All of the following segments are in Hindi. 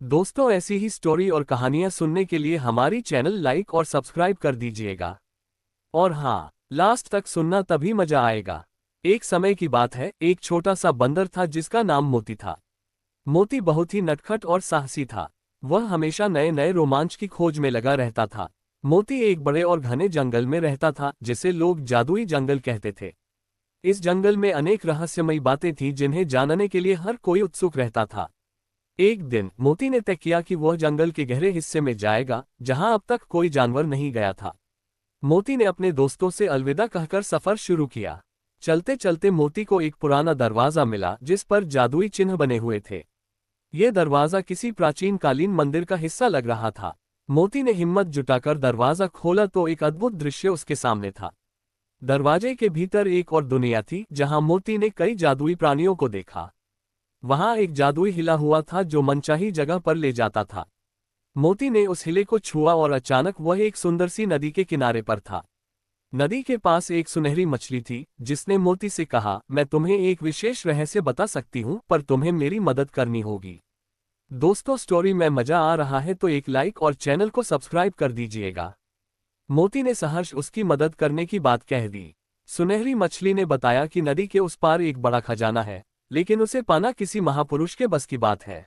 दोस्तों, ऐसी ही स्टोरी और कहानियां सुनने के लिए हमारी चैनल लाइक और सब्सक्राइब कर दीजिएगा। और हाँ, लास्ट तक सुनना, तभी मजा आएगा। एक समय की बात है, एक छोटा सा बंदर था जिसका नाम मोती था। मोती बहुत ही नटखट और साहसी था। वह हमेशा नए नए रोमांच की खोज में लगा रहता था। मोती एक बड़े और घने जंगल में रहता था जिसे लोग जादुई जंगल कहते थे। इस जंगल में अनेक रहस्यमयी बातें थीं जिन्हें जानने के लिए हर कोई उत्सुक रहता था। एक दिन मोती ने तय किया कि वह जंगल के गहरे हिस्से में जाएगा, जहां अब तक कोई जानवर नहीं गया था। मोती ने अपने दोस्तों से अलविदा कहकर सफर शुरू किया। चलते चलते मोती को एक पुराना दरवाजा मिला जिस पर जादुई चिन्ह बने हुए थे। यह दरवाजा किसी प्राचीन कालीन मंदिर का हिस्सा लग रहा था। मोती ने हिम्मत जुटाकर दरवाजा खोला तो एक अद्भुत दृश्य उसके सामने था। दरवाजे के भीतर एक और दुनिया थी जहां मोती ने कई जादुई प्राणियों को देखा। वहां एक जादुई हिला हुआ था जो मनचाही जगह पर ले जाता था। मोती ने उस हिले को छुआ और अचानक वह एक सुंदर सी नदी के किनारे पर था। नदी के पास एक सुनहरी मछली थी जिसने मोती से कहा, मैं तुम्हें एक विशेष रहस्य बता सकती हूँ, पर तुम्हें मेरी मदद करनी होगी। दोस्तों, स्टोरी में मजा आ रहा है तो एक लाइक और चैनल को सब्सक्राइब कर दीजिएगा। मोती ने सहर्ष उसकी मदद करने की बात कह दी। सुनहरी मछली ने बताया कि नदी के उस पार एक बड़ा खजाना है, लेकिन उसे पाना किसी महापुरुष के बस की बात है।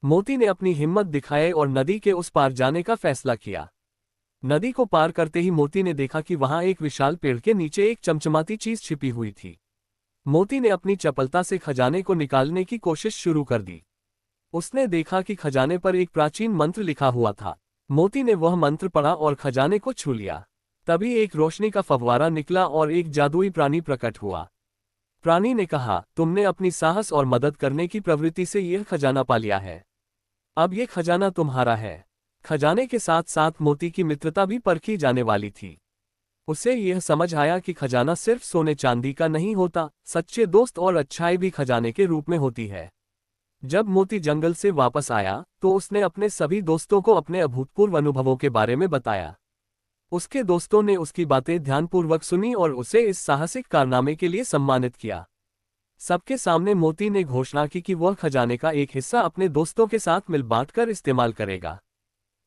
मोती ने अपनी हिम्मत दिखाई और नदी के उस पार जाने का फैसला किया। नदी को पार करते ही मोती ने देखा कि वहां एक विशाल पेड़ के नीचे एक चमचमाती चीज छिपी हुई थी। मोती ने अपनी चपलता से खजाने को निकालने की कोशिश शुरू कर दी। उसने देखा कि खजाने पर एक प्राचीन मंत्र लिखा हुआ था। मोती ने वह मंत्र पढ़ा और खजाने को छू लिया। तभी एक रोशनी का फव्वारा निकला और एक जादुई प्राणी प्रकट हुआ। प्राणी ने कहा, तुमने अपनी साहस और मदद करने की प्रवृत्ति से यह खजाना पा लिया है। अब यह खजाना तुम्हारा है। खजाने के साथ साथ मोती की मित्रता भी परखी जाने वाली थी। उसे यह समझ आया कि खजाना सिर्फ सोने चांदी का नहीं होता, सच्चे दोस्त और अच्छाई भी खजाने के रूप में होती है। जब मोती जंगल से वापस आया तो उसने अपने सभी दोस्तों को अपने अभूतपूर्व अनुभवों के बारे में बताया। उसके दोस्तों ने उसकी बातें ध्यानपूर्वक सुनी और उसे इस साहसिक कारनामे के लिए सम्मानित किया। सबके सामने मोती ने घोषणा की कि वह खजाने का एक हिस्सा अपने दोस्तों के साथ मिल बांटकर इस्तेमाल करेगा।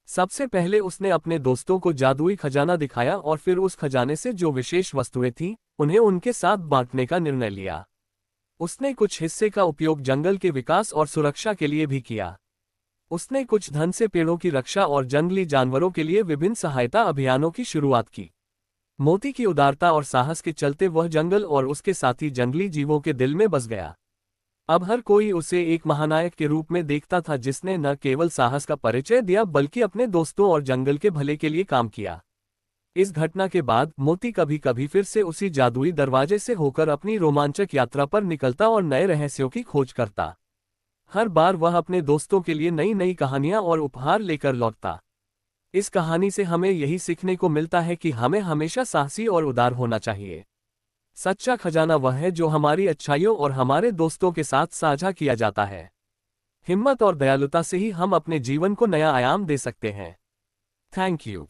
सबसे पहले उसने अपने दोस्तों को जादुई खजाना दिखाया और फिर उस खजाने से जो विशेष वस्तुएं थीं, उन्हें उनके साथ बांटने का निर्णय लिया। उसने कुछ हिस्से का उपयोग जंगल के विकास और सुरक्षा के लिए भी किया। उसने कुछ धन से पेड़ों की रक्षा और जंगली जानवरों के लिए विभिन्न सहायता अभियानों की शुरुआत की। मोती की उदारता और साहस के चलते वह जंगल और उसके साथी जंगली जीवों के दिल में बस गया। अब हर कोई उसे एक महानायक के रूप में देखता था जिसने न केवल साहस का परिचय दिया बल्कि अपने दोस्तों और जंगल के भले के लिए काम किया। इस घटना के बाद मोती कभी कभी फिर से उसी जादुई दरवाजे से होकर अपनी रोमांचक यात्रा पर निकलता और नए रहस्यों की खोज करता। हर बार वह अपने दोस्तों के लिए नई नई कहानियां और उपहार लेकर लौटता। इस कहानी से हमें यही सीखने को मिलता है कि हमें हमेशा साहसी और उदार होना चाहिए। सच्चा खजाना वह है जो हमारी अच्छाइयों और हमारे दोस्तों के साथ साझा किया जाता है। हिम्मत और दयालुता से ही हम अपने जीवन को नया आयाम दे सकते हैं। Thank you.